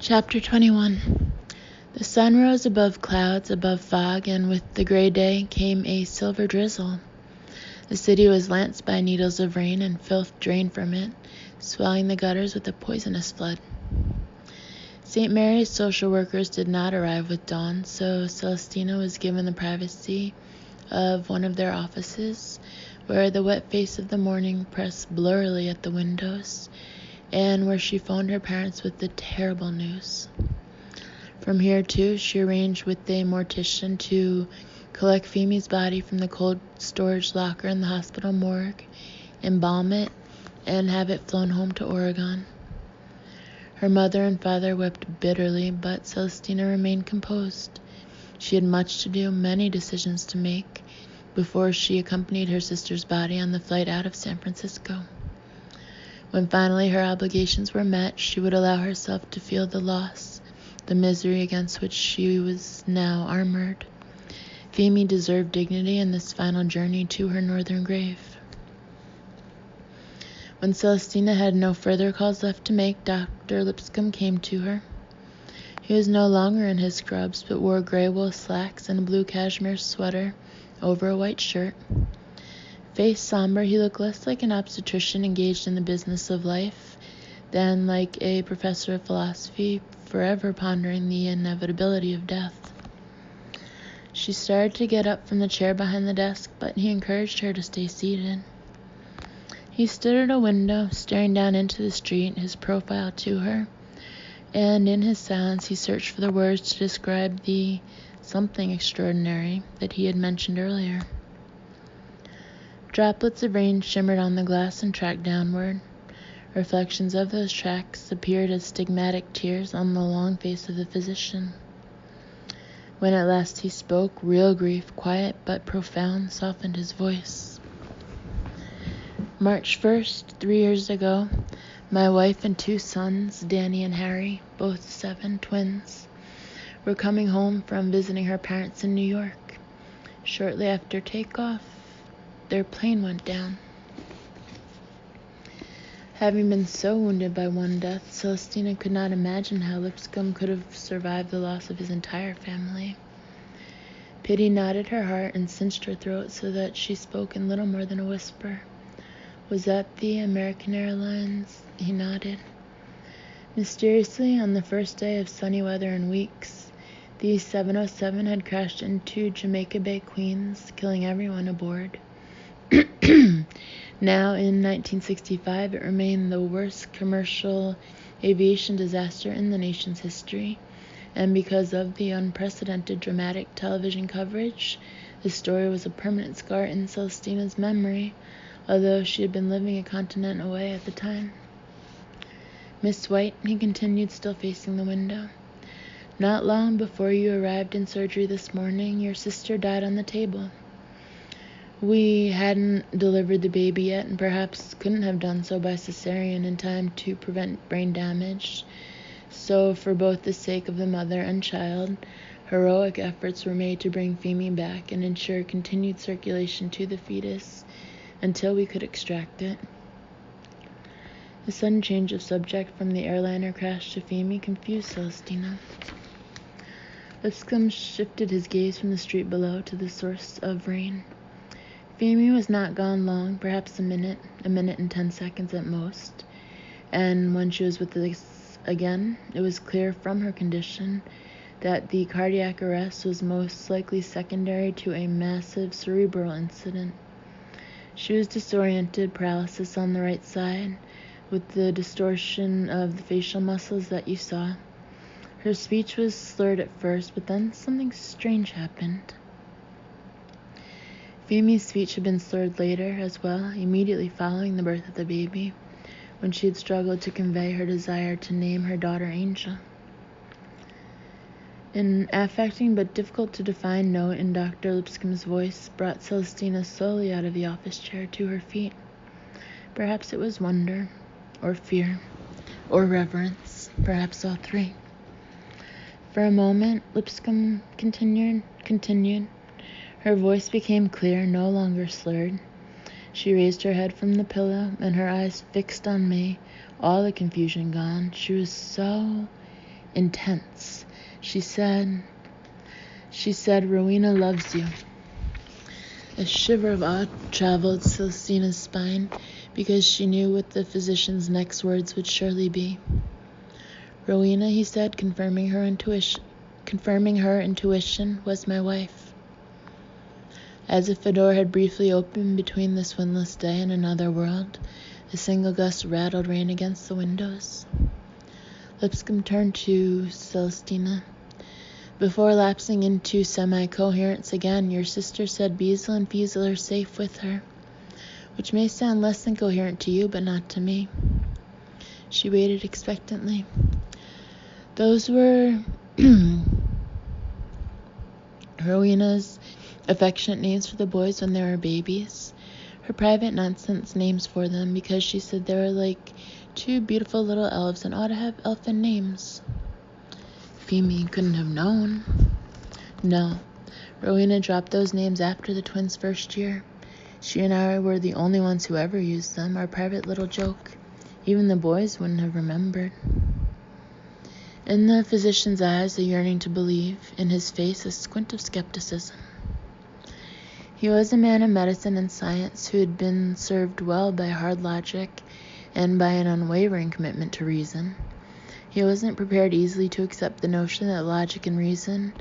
Chapter 21. The sun rose above clouds, above fog, and with the gray day came a silver drizzle. The city was lanced by needles of rain, and filth drained from it, swelling the gutters with a poisonous flood. St. Mary's social workers did not arrive with dawn, so Celestina was given the privacy of one of their offices, where the wet face of the morning pressed blurrily at the windows, and where she phoned her parents with the terrible news. From here, too, she arranged with a mortician to collect Feemy's body from the cold storage locker in the hospital morgue, embalm it, and have it flown home to Oregon. Her mother and father wept bitterly, but Celestina remained composed. She had much to do, many decisions to make, before she accompanied her sister's body on the flight out of San Francisco. When finally her obligations were met, she would allow herself to feel the loss, the misery against which she was now armored. Feemy deserved dignity in this final journey to her northern grave. When Celestina had no further calls left to make, Dr. Lipscomb came to her. He was no longer in his scrubs, but wore gray wool slacks and a blue cashmere sweater over a white shirt. Face somber, he looked less like an obstetrician engaged in the business of life than like a professor of philosophy forever pondering the inevitability of death. She started to get up from the chair behind the desk, but he encouraged her to stay seated. He stood at a window, staring down into the street, his profile to her, and in his silence he searched for the words to describe the something extraordinary that he had mentioned earlier. Droplets of rain shimmered on the glass and tracked downward. Reflections of those tracks appeared as stigmatic tears on the long face of the physician. When at last he spoke, real grief, quiet but profound, softened his voice. March 1st, 3 years ago, my wife and 2 sons, Danny and Harry, both 7, twins, were coming home from visiting her parents in New York. Shortly after takeoff, their plane went down. Having been so wounded by one death, Celestina could not imagine how Lipscomb could have survived the loss of his entire family. Pity knotted her heart and cinched her throat so that she spoke in little more than a whisper. Was that the American Airlines? He nodded. Mysteriously, on the first day of sunny weather in weeks, the 707 had crashed into Jamaica Bay, Queens, killing everyone aboard. Now, in 1965, it remained the worst commercial aviation disaster in the nation's history, and because of the unprecedented dramatic television coverage, the story was a permanent scar in Celestina's memory, although she had been living a continent away at the time. Miss White, he continued, still facing the window, not long before you arrived in surgery this morning, your sister died on the table. We hadn't delivered the baby yet, and perhaps couldn't have done so by cesarean in time to prevent brain damage. So, for both the sake of the mother and child, heroic efforts were made to bring Feemy back and ensure continued circulation to the fetus until we could extract it. The sudden change of subject from the airliner crash to Feemy confused Celestina. Lipscomb shifted his gaze from the street below to the source of rain. Feemy was not gone long, perhaps a minute and 10 seconds at most, and when she was with us again, it was clear from her condition that the cardiac arrest was most likely secondary to a massive cerebral incident. She was disoriented, paralysis on the right side, with the distortion of the facial muscles that you saw. Her speech was slurred at first, but then something strange happened. Feemy's speech had been slurred later as well, immediately following the birth of the baby, when she had struggled to convey her desire to name her daughter Angel. An affecting but difficult to define note in Dr. Lipscomb's voice brought Celestina slowly out of the office chair to her feet. Perhaps it was wonder, or fear, or reverence, perhaps all three. For a moment, Lipscomb continued. Her voice became clear, no longer slurred. She raised her head from the pillow, and her eyes fixed on me, all the confusion gone. She was so intense. She said, Rowena loves you. A shiver of awe traveled Celestina's spine because she knew what the physician's next words would surely be. Rowena, he said, confirming her intuition, was my wife. As if a door had briefly opened between this windless day and another world, a single gust of rattled rain against the windows. Lipscomb turned to Celestina. Before lapsing into semi-coherence again, your sister said Beazle and Feazle are safe with her, which may sound less than coherent to you, but not to me. She waited expectantly. Those were Rowena's affectionate names for the boys when they were babies. Her private nonsense names for them, because she said they were like two beautiful little elves and ought to have elfin names. Feemy couldn't have known. No, Rowena dropped those names after the twins' first year. She and I were the only ones who ever used them, our private little joke. Even the boys wouldn't have remembered. In the physician's eyes, a yearning to believe. In his face, a squint of skepticism. He was a man of medicine and science who had been served well by hard logic and by an unwavering commitment to reason. He wasn't prepared easily to accept the notion that logic and reason,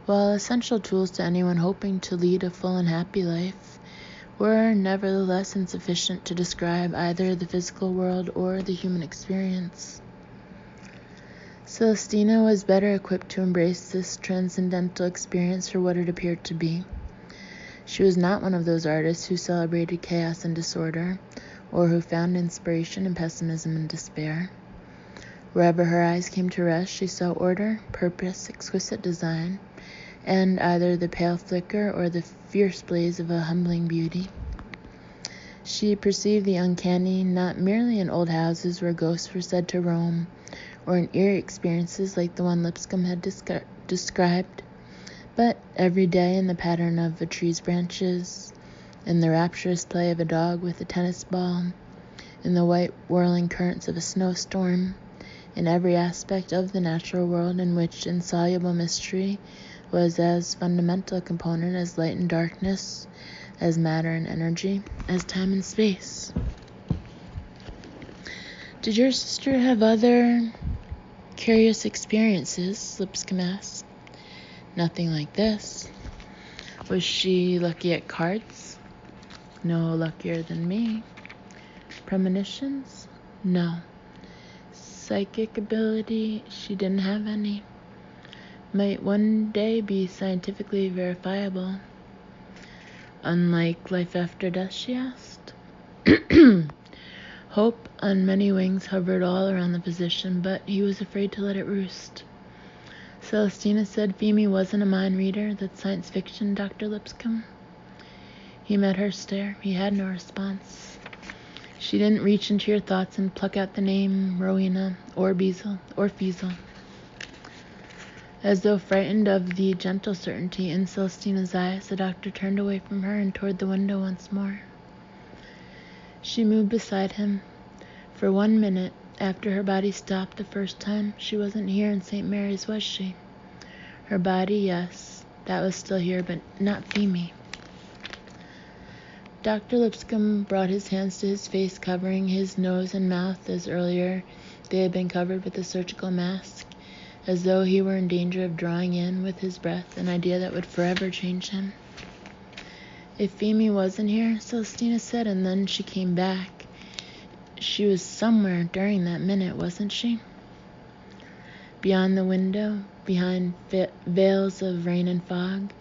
while essential tools to anyone hoping to lead a full and happy life, were nevertheless insufficient to describe either the physical world or the human experience. Celestina was better equipped to embrace this transcendental experience for what it appeared to be. She was not one of those artists who celebrated chaos and disorder, or who found inspiration in pessimism and despair. Wherever her eyes came to rest, she saw order, purpose, exquisite design, and either the pale flicker or the fierce blaze of a humbling beauty. She perceived the uncanny not merely in old houses where ghosts were said to roam, or in eerie experiences like the one Lipscomb had described, but every day in the pattern of a tree's branches, in the rapturous play of a dog with a tennis ball, in the white whirling currents of a snowstorm, in every aspect of the natural world in which insoluble mystery was as fundamental a component as light and darkness, as matter and energy, as time and space. Did your sister have other curious experiences? Lipscomb asked. Nothing like this. Was she lucky at cards? No luckier than me. Premonitions? No. Psychic ability? She didn't have any. Might one day be scientifically verifiable. Unlike life after death, she asked. Hope on many wings hovered all around the physician, but he was afraid to let it roost. Celestina said Feemy wasn't a mind reader. That's science fiction, Dr. Lipscomb. He met her stare. He had no response. She didn't reach into your thoughts and pluck out the name Rowena or Beazle or Feazle. As though frightened of the gentle certainty in Celestina's eyes, the doctor turned away from her and toward the window once more. She moved beside him. For 1 minute, after her body stopped the first time, she wasn't here in St. Mary's, was she? Her body, yes, that was still here, but not Feemy. Dr. Lipscomb brought his hands to his face, covering his nose and mouth as earlier they had been covered with a surgical mask, as though he were in danger of drawing in with his breath an idea that would forever change him. If Feemy wasn't here, Celestina said, and then she came back. She was somewhere during that minute, wasn't she? Beyond the window, behind veils of rain and fog,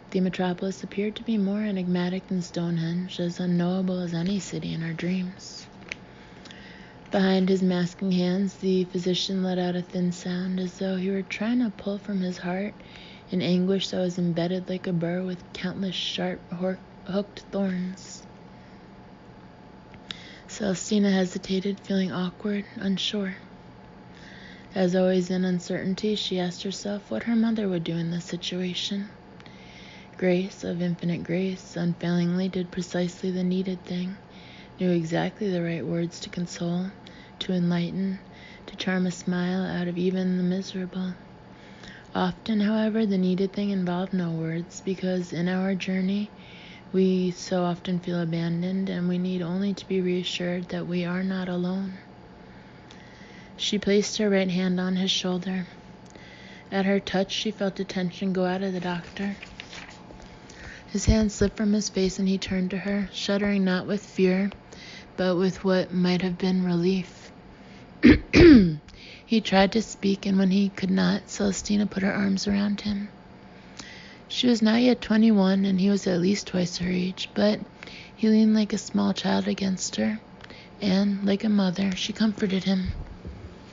the metropolis appeared to be more enigmatic than Stonehenge, as unknowable as any city in our dreams. Behind his masking hands, the physician let out a thin sound, as though he were trying to pull from his heart an anguish that was embedded like a burr with countless sharp, hooked thorns. Celestina hesitated, feeling awkward, unsure. As always in uncertainty, she asked herself what her mother would do in this situation. Grace, of infinite grace, unfailingly did precisely the needed thing, knew exactly the right words to console, to enlighten, to charm a smile out of even the miserable. Often, however, the needed thing involved no words, because in our journey we so often feel abandoned, and we need only to be reassured that we are not alone. She placed her right hand on his shoulder. At her touch, she felt a tension go out of the doctor. His hand slipped from his face, and he turned to her, shuddering not with fear, but with what might have been relief. He tried to speak, and when he could not, Celestina put her arms around him. She was not yet 21, and he was at least twice her age, but he leaned like a small child against her, and, like a mother, she comforted him.